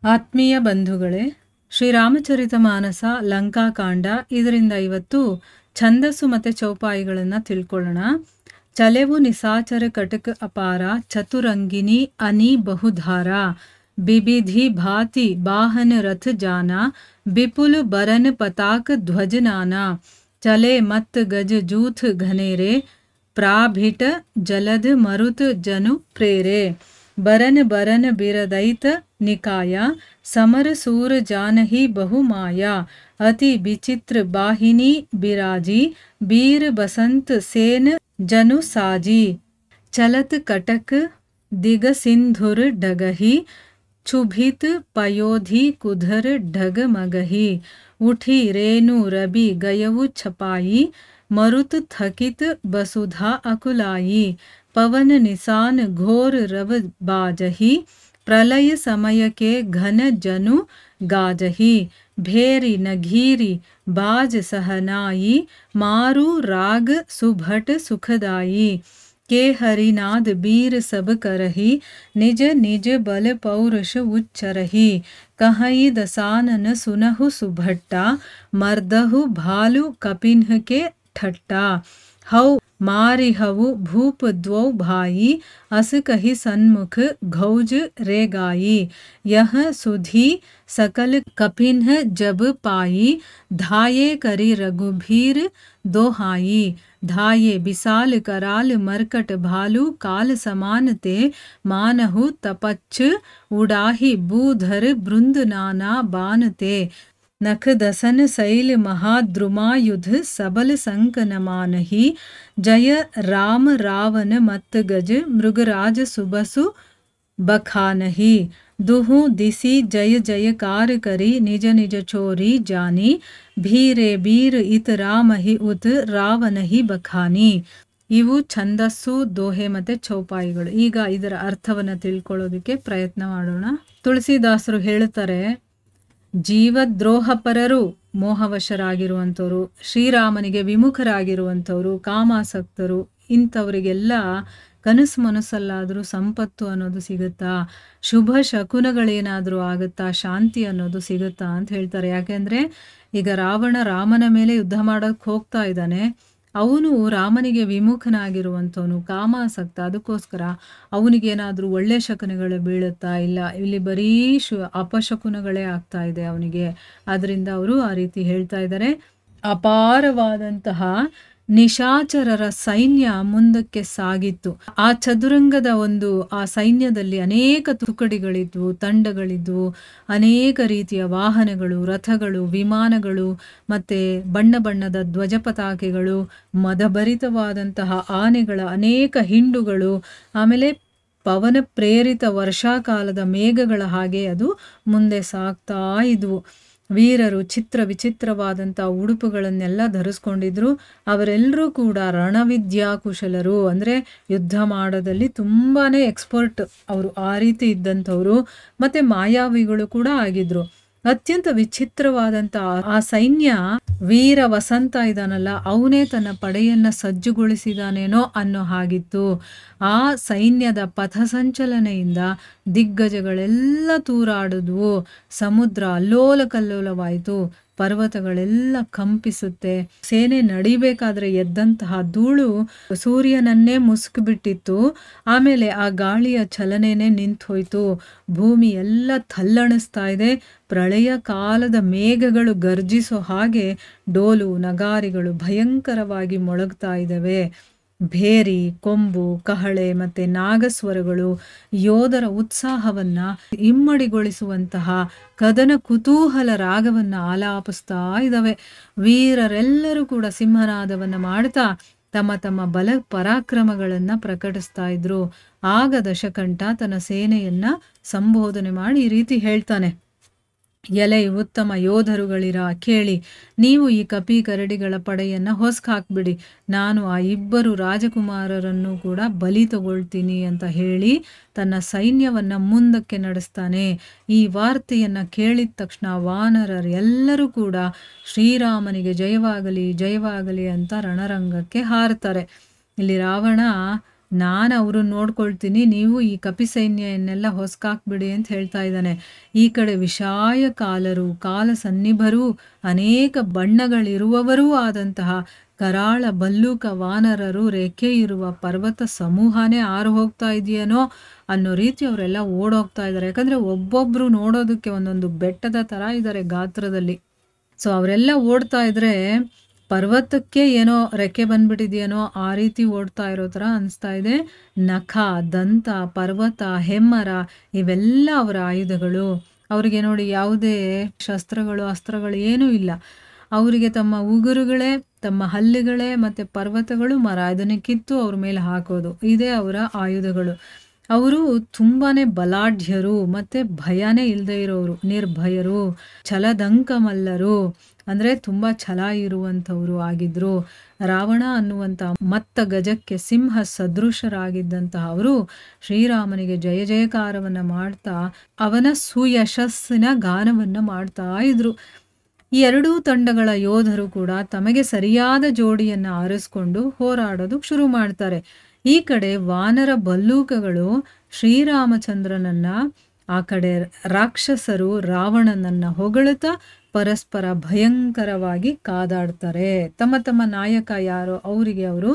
ಆತ್ಮೀಯ ಬಂಧುಗಳೇ, ಶ್ರೀರಾಮಚರಿತ ಮಾನಸ ಲಂಕಾಕಾಂಡ. ಇದರಿಂದ ಇವತ್ತು ಛಂದಸ್ಸು ಮತ್ತು ಚೌಪಾಯಿಗಳನ್ನು ತಿಳ್ಕೊಳ್ಳೋಣ. ಚಲೆವು ನಿಸಾಚರ ಕಟಕ ಅಪಾರ, ಚತುರಂಗಿನಿ ಅನಿ ಬಹುಧಾರ, ಬಿಬಿಧಿ ಭಾತಿ ಬಾಹನ ರಥ ಜಾನ, ಬಿಪುಲ್ ಬರನ್ ಪತಾಕ ಧ್ವಜ ನಾನಾ, ಚಲೆ ಮತ್ ಗಜ ಜೂಥ ಘನೇರೆ, ಪ್ರಾಭಿಟ ಜಲಧ ಮರುತ ಜನು ಪ್ರೇರೆ, ಬರನ್ ಬರನ್ ಬಿರದೈತ निकाया, समर सूर जानही बहुमाया, अति विचित्र बाहिनी बिराजी, बीर बसंत सेन जनु साजी, चलत कटक दिग सिंधुर डगही, क्षुभित पयोधि कुधर ढग मगही, उठी रेणु रबि गयवु छपाई, मरुत थकित बसुधा अकुलाई, पवन निसान घोर रव बाजही, प्रलय समय के घन जनु गाजही, भेरी नघीरी बाज सहनाई, मारू राग सुभट सुखदाई, के हरिनाद बीर सब करही, निज निज बल पौरुष उच्चरही, कहई दसानन सुनहु सुभट्टा, मर्दहु भालु कपिन्ह के ठट्टा, हौ मारिहवु भूप द्वौ भाई, अस कही सन्मुख घौज रेगाई, यह सुधी सकल कपिन्ह जब पाई, धाये करी रघुबीर दोहाई, धाये विशाल कराल मरकट भालु, काल समान ते मानहु तपच्छ, उड़ाही बूधर बृंद नाना बानते, नख दसन शैल महाद्रुमायुध सबल संकन मानही, जय राम रावण मत गज मृगराज सुबसु बखानही, दुहु दिसी जय जयकार करी, निज निज चोरी जानी, भीरे बीर इत रामहि उत ರಾವಣಹಿ ಬಖಾನಿ. ಇವು ಛಂದಸ್ಸು, ದೋಹೆ ಮತ್ತು ಚೌಪಾಯಿಗಳು. ಈಗ ಇದರ ಅರ್ಥವನ್ನು ತಿಳ್ಕೊಳ್ಳೋದಕ್ಕೆ ಪ್ರಯತ್ನ ಮಾಡೋಣ. ತುಳಸಿದಾಸರು ಹೇಳುತ್ತಾರೆ, ಜೀವದ್ರೋಹಪರರು, ಮೋಹವಶರಾಗಿರುವಂಥವ್ರು, ಶ್ರೀರಾಮನಿಗೆ ವಿಮುಖರಾಗಿರುವಂಥವ್ರು, ಕಾಮಾಸಕ್ತರು, ಇಂಥವರಿಗೆಲ್ಲ ಕನಸು ಮನಸ್ಸಲ್ಲಾದರೂ ಸಂಪತ್ತು ಅನ್ನೋದು ಸಿಗುತ್ತಾ, ಶುಭ ಶಕುನಗಳೇನಾದರೂ ಆಗುತ್ತಾ, ಶಾಂತಿ ಅನ್ನೋದು ಸಿಗುತ್ತಾ ಅಂತ ಹೇಳ್ತಾರೆ. ಯಾಕೆಂದರೆ ಈಗ ರಾಮನ ಮೇಲೆ ಯುದ್ಧ ಮಾಡೋಕ್ಕೆ ಹೋಗ್ತಾ ಇದ್ದಾನೆ. ಅವನು ರಾಮನಿಗೆ ವಿಮುಖನಾಗಿರುವಂಥವನು, ಕಾಮಾಸಕ್ತ. ಅದಕ್ಕೋಸ್ಕರ ಅವನಿಗೇನಾದರೂ ಒಳ್ಳೆ ಶಕುನಗಳು ಬೀಳುತ್ತಾ? ಇಲ್ಲ, ಇಲ್ಲಿ ಬರೀ ಅಪಶಕುನಗಳೇ ಆಗ್ತಾ ಇದೆ ಅವನಿಗೆ. ಆದ್ದರಿಂದ ಅವರು ಆ ರೀತಿ ಹೇಳ್ತಾ ಇದ್ದಾರೆ. ಅಪಾರವಾದಂತಹ ನಿಶಾಚರರ ಸೈನ್ಯ ಮುಂದಕ್ಕೆ ಸಾಗಿತ್ತು. ಆ ಚದುರಂಗದ ಆ ಸೈನ್ಯದಲ್ಲಿ ಅನೇಕ ತುಕಡಿಗಳಿದ್ವು, ತಂಡಗಳಿದ್ವು, ಅನೇಕ ರೀತಿಯ ವಾಹನಗಳು, ರಥಗಳು, ವಿಮಾನಗಳು, ಮತ್ತೆ ಬಣ್ಣ ಬಣ್ಣದ ಧ್ವಜ ಪತಾಕೆಗಳು, ಮದಭರಿತವಾದಂತಹ ಆನೆಗಳ ಅನೇಕ ಹಿಂಡುಗಳು, ಆಮೇಲೆ ಪವನ ಪ್ರೇರಿತ ವರ್ಷಾಕಾಲದ ಮೇಘಗಳ ಹಾಗೆ ಅದು ಮುಂದೆ ಸಾಗ್ತಾ ಇದ್ವು. ವೀರರು ವಿಚಿತ್ರವಾದಂಥ ಉಡುಪುಗಳನ್ನೆಲ್ಲ ಧರಿಸ್ಕೊಂಡಿದ್ರು. ಅವರೆಲ್ಲರೂ ಕೂಡ ರಣವಿದ್ಯಾಕುಶಲರು, ಅಂದರೆ ಯುದ್ಧ ಮಾಡೋದಲ್ಲಿ ತುಂಬಾ ಎಕ್ಸ್ಪರ್ಟ್ ಅವರು, ಆ ರೀತಿ ಇದ್ದಂಥವ್ರು. ಮತ್ತು ಮಾಯಾವಿಗಳು ಕೂಡ ಆಗಿದ್ರು. ಅತ್ಯಂತ ವಿಚಿತ್ರವಾದಂಥ ಆ ಸೈನ್ಯ, ವೀರ ವಸಂತ ಇದಾನಲ್ಲ, ಅವನೇ ತನ್ನ ಪಡೆಯನ್ನು ಸಜ್ಜುಗೊಳಿಸಿದಾನೇನೋ ಅನ್ನೋ ಹಾಗಿತ್ತು. ಆ ಸೈನ್ಯದ ಪಥಸಂಚಲನೆಯಿಂದ ದಿಗ್ಗಜಗಳೆಲ್ಲ ತೂರಾಡಿದ್ವು. ಸಮುದ್ರ ಅಲ್ಲೋಲ ಕಲ್ಲೋಲವಾಯಿತು. ಪರ್ವತಗಳೆಲ್ಲ ಕಂಪಿಸುತ್ತೆ. ಸೇನೆ ನಡಿಬೇಕಾದ್ರೆ ಎದ್ದಂತಹ ಧೂಳು ಸೂರ್ಯನನ್ನೇ ಮುಸುಕಿಬಿಟ್ಟಿತ್ತು. ಆಮೇಲೆ ಆ ಗಾಳಿಯ ಚಲನೆನೇ ನಿಂತು ಹೋಯಿತು. ಭೂಮಿ ಎಲ್ಲ ತಲ್ಲಣಿಸ್ತಾ ಇದೆ. ಪ್ರಳಯ ಕಾಲದ ಮೇಘಗಳು ಗರ್ಜಿಸೋ ಹಾಗೆ ಡೋಲು ನಗಾರಿಗಳು ಭಯಂಕರವಾಗಿ ಮೊಳಗ್ತಾ ಇದ್ದಾವೆ. ಭೇರಿ, ಕೊಂಬು, ಕಹಳೆ ಮತ್ತು ನಾಗಸ್ವರಗಳು ಯೋಧರ ಉತ್ಸಾಹವನ್ನು ಇಮ್ಮಡಿಗೊಳಿಸುವಂತಹ ಕದನ ಕುತೂಹಲ ರಾಗವನ್ನು ಆಲಾಪಿಸ್ತಾ ಇದ್ದಾವೆ. ವೀರರೆಲ್ಲರೂ ಕೂಡ ಸಿಂಹನಾದವನ್ನು ಮಾಡ್ತಾ ತಮ್ಮ ತಮ್ಮ ಬಲ ಪರಾಕ್ರಮಗಳನ್ನು ಪ್ರಕಟಿಸ್ತಾ ಇದ್ರು. ಆಗ ದಶಕಂಠ ತನ್ನ ಸೇನೆಯನ್ನು ಸಂಬೋಧನೆ ಮಾಡಿ ಈ ರೀತಿ ಹೇಳ್ತಾನೆ. ಎಲೆ ಉತ್ತಮ ಯೋಧರುಗಳಿರ ಕೇಳಿ, ನೀವು ಈ ಕಪಿ ಕರಡಿಗಳ ಪಡೆಯನ್ನು ಹೊಸ್ಕಾಕ್ಬಿಡಿ. ನಾನು ಆ ಇಬ್ಬರು ರಾಜಕುಮಾರರನ್ನು ಕೂಡ ಬಲಿ ತಗೊಳ್ತೀನಿ ಅಂತ ಹೇಳಿ ತನ್ನ ಸೈನ್ಯವನ್ನು ಮುಂದಕ್ಕೆ ನಡೆಸ್ತಾನೆ. ಈ ವಾರ್ತೆಯನ್ನು ಕೇಳಿದ ತಕ್ಷಣ ವಾನರರೆಲ್ಲರೂ ಕೂಡ ಶ್ರೀರಾಮನಿಗೆ ಜಯವಾಗಲಿ ಜಯವಾಗಲಿ ಅಂತ ರಣರಂಗಕ್ಕೆ ಹಾರ್ತಾರೆ. ಇಲ್ಲಿ ರಾವಣ ನಾನು ಅವ್ರನ್ನ ನೋಡ್ಕೊಳ್ತೀನಿ, ನೀವು ಈ ಕಪಿ ಸೈನ್ಯನ್ನೆಲ್ಲ ಹೊಸ್ಕಾಕ್ಬಿಡಿ ಅಂತ ಹೇಳ್ತಾ ಇದ್ದಾನೆ. ಈ ಕಡೆ ವಿಶಾಯ ಕಾಲರು, ಕಾಲ ಸನ್ನಿಭರೂ ಅನೇಕ ಬಣ್ಣಗಳಿರುವವರೂ ಆದಂತಹ ಕರಾಳ ಭಲ್ಲೂಕ ವಾನರರು, ರೆಕ್ಕೆ ಇರುವ ಪರ್ವತ ಸಮೂಹನೇ ಆರು ಹೋಗ್ತಾ ಇದೆಯೇನೋ ಅನ್ನೋ ರೀತಿ ಅವರೆಲ್ಲ ಓಡೋಗ್ತಾ ಇದ್ದಾರೆ. ಯಾಕಂದರೆ ಒಬ್ಬೊಬ್ಬರು ನೋಡೋದಕ್ಕೆ ಒಂದೊಂದು ಬೆಟ್ಟದ ಥರ ಇದ್ದಾರೆ ಗಾತ್ರದಲ್ಲಿ. ಸೊ ಅವರೆಲ್ಲ ಓಡ್ತಾ ಇದ್ರೆ ಪರ್ವತಕ್ಕೆ ಏನೋ ರೆಕ್ಕೆ ಬಂದ್ಬಿಟ್ಟಿದೆಯೇನೋ ಆ ರೀತಿ ಓಡ್ತಾ ಇರೋ ಥರ ಅನಿಸ್ತಾ ಇದೆ. ನಖ, ದಂತ, ಪರ್ವತ, ಹೆಮ್ಮರ ಇವೆಲ್ಲ ಅವರ ಆಯುಧಗಳು. ಅವರಿಗೆ ನೋಡಿ ಯಾವುದೇ ಶಸ್ತ್ರಗಳು, ಅಸ್ತ್ರಗಳು ಏನೂ ಇಲ್ಲ. ಅವರಿಗೆ ತಮ್ಮ ಉಗುರುಗಳೇ, ತಮ್ಮ ಹಲ್ಲುಗಳೇ ಮತ್ತು ಪರ್ವತಗಳು, ಮರ, ಅದನ್ನು ಕಿತ್ತು ಅವ್ರ ಮೇಲೆ ಹಾಕೋದು, ಇದೇ ಅವರ ಆಯುಧಗಳು. ಅವರು ತುಂಬಾ ಬಲಾಢ್ಯರು ಮತ್ತು ಭಯನೇ ಇಲ್ಲದೆ ಇರೋರು, ನಿರ್ಭಯರು, ಛಲದಂಕಮಲ್ಲರು, ಅಂದರೆ ತುಂಬ ಛಲ ಇರುವಂಥವರು ಆಗಿದ್ರು. ರಾವಣ ಅನ್ನುವಂಥ ಮತ್ತ ಗಜಕ್ಕೆ ಸಿಂಹ ಸದೃಶರಾಗಿದ್ದಂತಹ ಅವರು ಶ್ರೀರಾಮನಿಗೆ ಜಯ ಜಯಕಾರವನ್ನು ಮಾಡ್ತಾ ಅವನ ಸುಯಶಸ್ಸಿನ ಗಾನವನ್ನು ಮಾಡ್ತಾ ಇದ್ರು. ಈ ಎರಡೂ ತಂಡಗಳ ಯೋಧರು ಕೂಡ ತಮಗೆ ಸರಿಯಾದ ಜೋಡಿಯನ್ನು ಆರಿಸ್ಕೊಂಡು ಹೋರಾಡೋದಕ್ಕೆ ಶುರು ಮಾಡ್ತಾರೆ. ಈ ಕಡೆ ವಾನರ ಭಲ್ಲೂಕಗಳು ಶ್ರೀರಾಮಚಂದ್ರನನ್ನ, ಆ ಕಡೆ ರಾಕ್ಷಸರು ರಾವಣನನ್ನ ಹೊಗಳುತ್ತಾ ಪರಸ್ಪರ ಭಯಂಕರವಾಗಿ ಕಾದಾಡ್ತಾರೆ. ತಮ್ಮ ತಮ್ಮ ನಾಯಕ ಯಾರೋ ಅವರಿಗೆ ಅವರು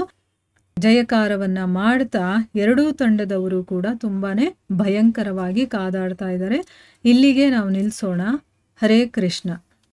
ಜಯಕಾರವನ್ನ ಮಾಡ್ತಾ ಎರಡೂ ತಂಡದವರು ಕೂಡ ತುಂಬಾನೇ ಭಯಂಕರವಾಗಿ ಕಾದಾಡ್ತಾ ಇದ್ದಾರೆ. ಇಲ್ಲಿಗೆ ನಾವು ನಿಲ್ಲಿಸೋಣ. ಹರೇ ಕೃಷ್ಣ.